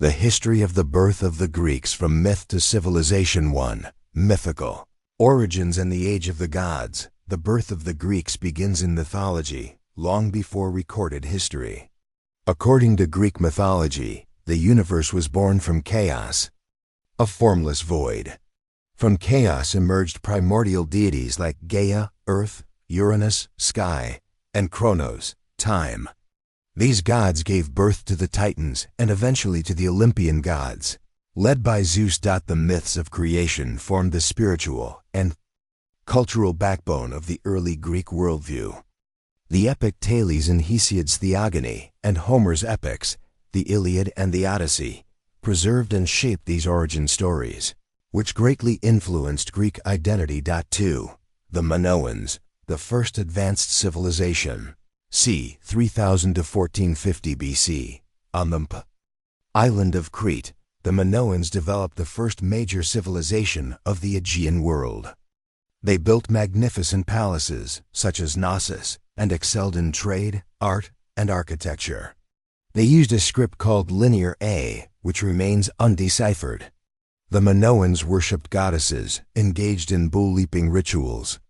The history of the birth of the Greeks from myth to civilization. 1. Mythical. Origins and the age of the gods. The birth of the Greeks begins in mythology, long before recorded history. According to Greek mythology, the universe was born from chaos, a formless void. From chaos emerged primordial deities like Gaia, Earth, Uranus, Sky, and Kronos, Time. These gods gave birth to the Titans and eventually to the Olympian gods. Led by Zeus. The myths of creation formed the spiritual and cultural backbone of the early Greek worldview. The epic Thales in Hesiod's Theogony and Homer's epics, the Iliad and the Odyssey, preserved and shaped these origin stories, which greatly influenced Greek identity. 2. The Minoans, the first advanced civilization. c. 3000 to 1450 BC. On the island of Crete, the Minoans developed the first major civilization of the Aegean world. They built magnificent palaces, such as Knossos, and excelled in trade, art, and architecture. They used a script called Linear A, which remains undeciphered. The Minoans worshipped goddesses, engaged in bull-leaping rituals,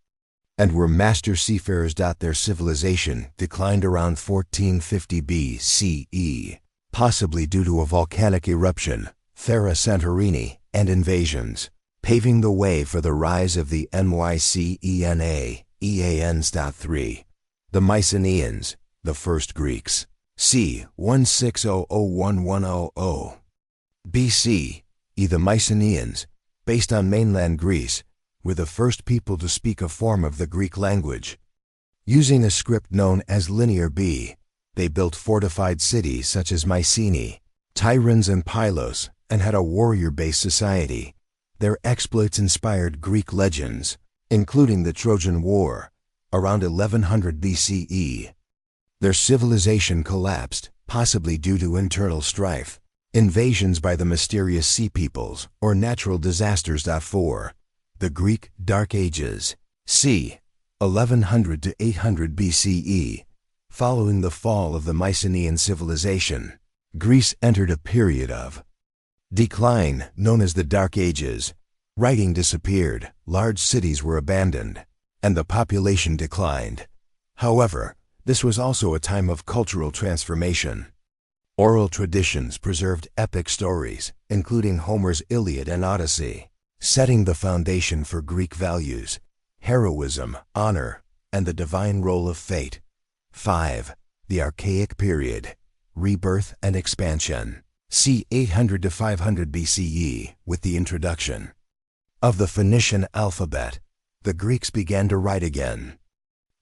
and were master seafarers. Their civilization declined around 1450 BCE, possibly due to a volcanic eruption, Thera Santorini, and invasions, paving the way for the rise of the Mycenaeans. 3. The Mycenaeans, the first Greeks. c. 1600–1100 BC. The Mycenaeans, based on mainland Greece, were the first people to speak a form of the Greek language. Using a script known as Linear B, they built fortified cities such as Mycenae, Tiryns, and Pylos, and had a warrior-based society. Their exploits inspired Greek legends, including the Trojan War, around 1100 BCE. Their civilization collapsed, possibly due to internal strife, invasions by the mysterious sea peoples, or natural disasters. 4. The Greek Dark Ages. c. 1100 to 800 BCE. Following the fall of the Mycenaean civilization, Greece entered a period of decline known as the Dark Ages. Writing disappeared, large cities were abandoned, and the population declined. However, this was also a time of cultural transformation. Oral traditions preserved epic stories, including Homer's Iliad and Odyssey, setting the foundation for Greek values, heroism, honor, and the divine role of fate. 5. The Archaic Period. Rebirth and expansion. c. 800 to 500 BCE. With the introduction of the Phoenician alphabet, the Greeks began to write again.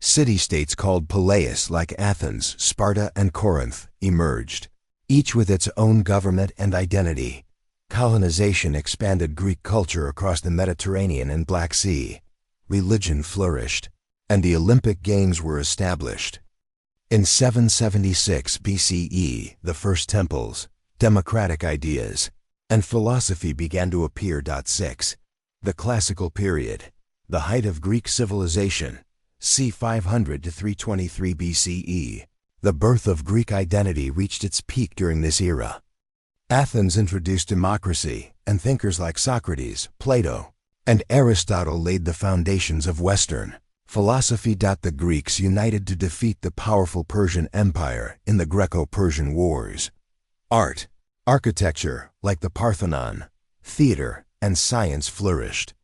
City-states called Peleus like Athens, Sparta, and Corinth emerged, each with its own government and identity. Colonization expanded Greek culture across the Mediterranean and Black Sea. Religion flourished, and the Olympic Games were established. In 776 BCE, the first temples, democratic ideas, and philosophy began to appear. 6. The Classical Period. The height of Greek civilization. c. 500 to 323 BCE. The birth of Greek identity reached its peak during this era. Athens introduced democracy, and thinkers like Socrates, Plato, and Aristotle laid the foundations of Western philosophy. The Greeks united to defeat the powerful Persian Empire in the Greco-Persian Wars. Art, architecture, like the Parthenon, theater, and science flourished.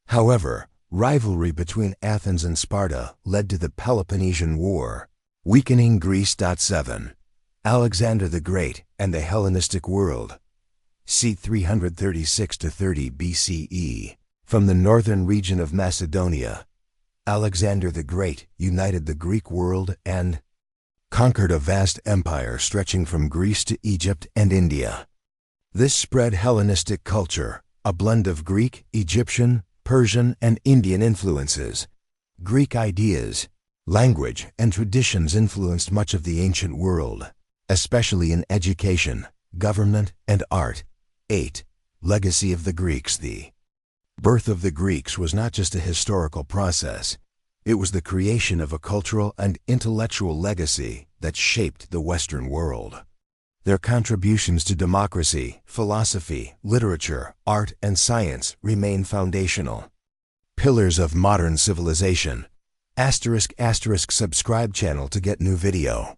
However, rivalry between Athens and Sparta led to the Peloponnesian War, weakening Greece. 7. Alexander the Great and the Hellenistic world. c. 336 to 30 BCE. From the northern region of Macedonia, Alexander the Great united the Greek world and conquered a vast empire stretching from Greece to Egypt and India. This spread Hellenistic culture, a blend of Greek, Egyptian, Persian, and Indian influences. Greek ideas, language, and traditions influenced much of the ancient world, especially in education, government, and art. 8. Legacy of the Greeks. The birth of the Greeks was not just a historical process. It was the creation of a cultural and intellectual legacy that shaped the Western world. Their contributions to democracy, philosophy, literature, art, and science remain foundational. Pillars of modern civilization. **** Subscribe channel to get new video.